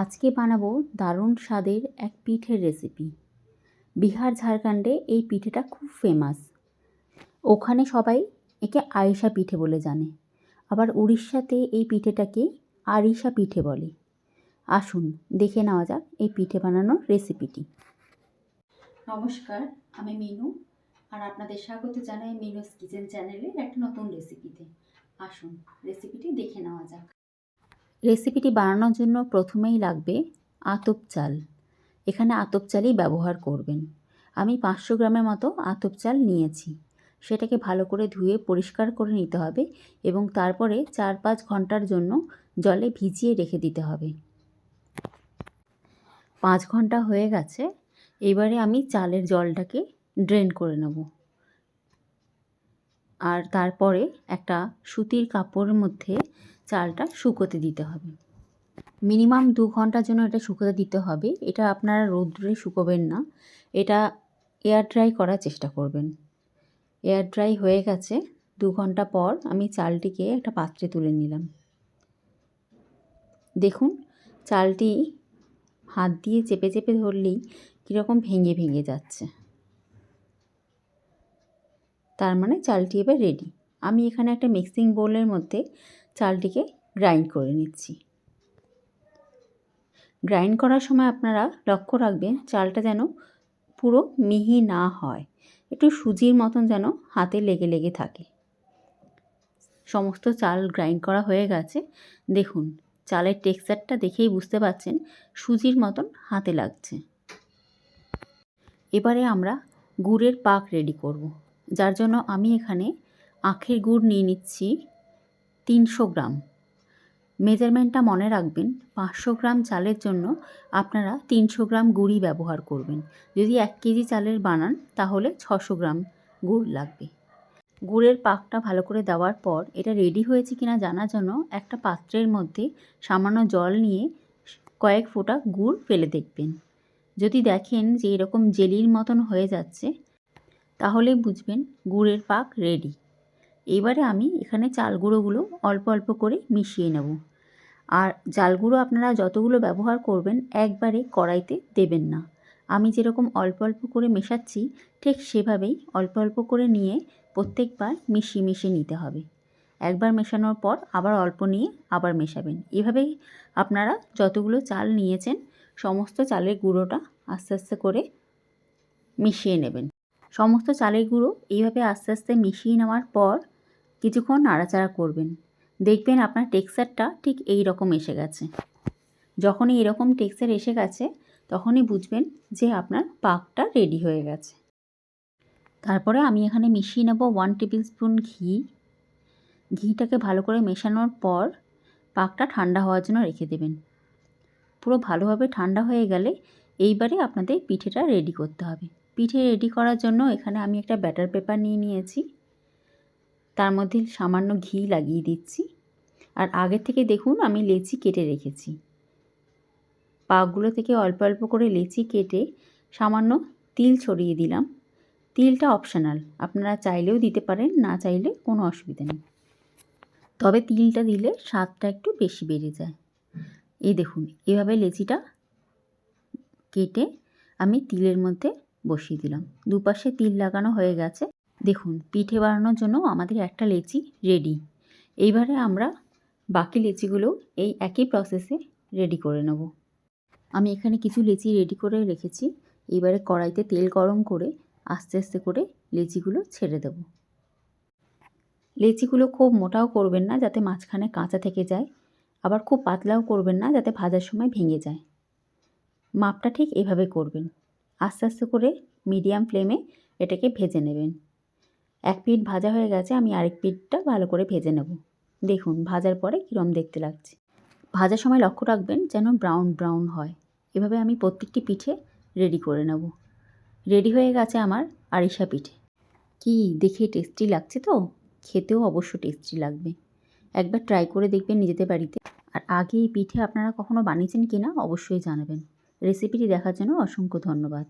আজকে বানাবো দারুণ স্বাদের এক পিঠের রেসিপি। বিহার ঝাড়খণ্ডে এই পিঠেটা খুব ফেমাস। ওখানে সবাই একে আরিসা পিঠে বলে জানে। আবার উড়িষ্যাতে এই পিঠেটাকে আরিসা পিঠে বলে। আসুন দেখে নেওয়া যাক এই পিঠে বানানোর রেসিপিটি। নমস্কার, আমি মিনু, আর আপনাদের স্বাগত জানাই মিনুস কিচেন চ্যানেলের একটা নতুন রেসিপিতে। আসুন রেসিপিটি দেখে নেওয়া যাক। রেসিপিটি বানানোর জন্য প্রথমেই লাগবে আতপ চাল। এখানে আতপ চালই ব্যবহার করবেন। আমি 500 গ্রামের মতো আতপ চাল নিয়েছি। সেটাকে ভালো করে ধুয়ে পরিষ্কার করে নিতে হবে এবং তারপরে 4-5 ঘন্টার জন্য জলে ভিজিয়ে রেখে দিতে হবে। 5 ঘন্টা হয়ে গেছে। এবারে আমি চালের জলটাকে ড্রেন করে নেব, আর তারপরে একটা সুতির কাপড়ের মধ্যে চালটা শুকোতে দিতে হবে। মিনিমাম 2 ঘন্টার জন্য এটা শুকোতে দিতে হবে। এটা আপনারা রোদ্রে শুকোবেন না, এটা এয়ার ড্রাই করার চেষ্টা করবেন। এয়ার ড্রাই হয়ে গেছে। 2 ঘন্টা পর আমি চালটিকে একটা পাত্রে তুলে নিলাম। দেখুন চালটি হাত দিয়ে চেপে চেপে ধরলেই কীরকম ভেঙে ভেঙে যাচ্ছে, তার মানে চালটি এবার রেডি। আমি এখানে একটা মিক্সিং বোলের মধ্যে চালটিকে গ্রাইন্ড করে নিচ্ছি। গ্রাইন্ড করার সময় আপনারা লক্ষ্য রাখবেন চালটা যেন পুরো মিহি না হয়, একটু সুজির মতন যেন হাতে লেগে লেগে থাকে। সমস্ত চাল গ্রাইন্ড করা হয়ে গেছে। দেখুন চালের টেক্সচারটা দেখেই বুঝতে পারছেন সুজির মতন হাতে লাগছে। এবারে আমরা গুড়ের পাক রেডি করব, যার জন্য আমি এখানে আখের গুড় নিয়ে নিচ্ছি 300 গ্রাম। মেজারমেন্টটা মনে রাখবেন, 500 গ্রাম চালের জন্য আপনারা 300 গ্রাম গুড়ই ব্যবহার করবেন। যদি 1 কেজি চালের বানান তাহলে 600 গ্রাম গুড় লাগবে। গুড়ের পাকটা ভালো করে দেওয়ার পর এটা রেডি হয়েছে কিনা জানার জন্য একটা পাত্রের মধ্যে সামান্য জল নিয়ে কয়েক ফোঁটা গুড় ফেলে দেখবেন। যদি দেখেন যে এরকম জেলির মতন হয়ে যাচ্ছে, তাহলে বুঝবেন গুড়ের পাক রেডি। এবারে আমি এখানে চাল গুঁড়োগুলো অল্প অল্প করে মিশিয়ে নেব। আর চাল গুঁড়ো আপনারা যতগুলো ব্যবহার করবেন একবারে কড়াইতে দেবেন না। আমি যেরকম অল্প অল্প করে মেশাচ্ছি ঠিক সেভাবেই অল্প অল্প করে নিয়ে প্রত্যেকবার মিশিয়ে মিশিয়ে নিতে হবে। একবার মেশানোর পর আবার অল্প নিয়ে আবার মেশাবেন। এভাবেই আপনারা যতগুলো চাল নিয়েছেন সমস্ত চালের গুঁড়োটা আস্তে আস্তে করে মিশিয়ে নেবেন। সমস্ত চালের গুঁড়ো এইভাবে আস্তে আস্তে মিশিয়ে নেওয়ার পর কিছুক্ষণ নাড়াচাড়া করবেন। দেখবেন আপনার টেক্সচারটা ঠিক এই রকম এসে গেছে। যখনই এরকম টেক্সচার এসে গেছে তখনই বুঝবেন যে আপনার পাকটা রেডি হয়ে গেছে। তারপরে আমি এখানে মিশিয়ে নেব 1 টেবিল স্পুন ঘি। ঘিটাকে ভালো করে মেশানোর পর পাকটা ঠান্ডা হওয়ার জন্য রেখে দেবেন। পুরো ভালোভাবে ঠান্ডা হয়ে গেলে এইবারে আপনাদের পিঠেটা রেডি করতে হবে। পিঠে রেডি করার জন্য এখানে আমি একটা ব্যাটার পেপার নিয়ে নিয়েছি, তার মধ্যে সামান্য ঘি লাগিয়ে দিচ্ছি। আর আগের থেকে দেখুন আমি লেচি কেটে রেখেছি। পাকগুলো থেকে অল্প অল্প করে লেচি কেটে সামান্য তিল ছড়িয়ে দিলাম। তিলটা অপশনাল, আপনারা চাইলেও দিতে পারেন, না চাইলে কোনো অসুবিধা নেই। তবে তিলটা দিলে স্বাদটা একটু বেশি বেড়ে যায়। এই দেখুন এভাবে লেচিটা কেটে আমি তিলের মধ্যে বসিয়ে দিলাম। দুপাশে তিল লাগানো হয়ে গেছে। দেখুন পিঠে বানানোর জন্য আমাদের একটা লেচি রেডি। এইবারে আমরা বাকি লেচিগুলো এই একই প্রসেসে রেডি করে নেব। আমি এখানে কিছু লেচি রেডি করে রেখেছি। এইবারে কড়াইতে তেল গরম করে আস্তে আস্তে করে লেচিগুলো ছেড়ে দেব। লেচিগুলো খুব মোটাও করবেন না যাতে মাঝখানে কাঁচা থেকে যায়, আবার খুব পাতলাও করবেন না যাতে ভাজার সময় ভেঙে যায়। মাপটা ঠিক এভাবে করবেন। আস্তে আস্তে করে মিডিয়াম ফ্লেমে এটাকে ভেজে নেবেন। এক পিঠ ভাজা হয়ে গেছে, আমি আরেক পিঠটা ভালো করে ভেজে নেব। দেখুন ভাজার পরে কীরকম দেখতে লাগছে। ভাজার সময় লক্ষ্য রাখবেন যেন ব্রাউন ব্রাউন হয়। এভাবে আমি প্রত্যেকটি পিঠে রেডি করে নেব। রেডি হয়ে গেছে আমার আরিসা পিঠে। কি দেখে টেস্টি লাগছে তো? খেতেও অবশ্য টেস্টি লাগবে। একবার ট্রাই করে দেখবেন নিজেদের বাড়িতে। আর আগে এই পিঠে আপনারা কখনো বানিয়েছেন কিনা অবশ্যই জানাবেন। রেসিপিটি দেখার জন্য অসংখ্য ধন্যবাদ।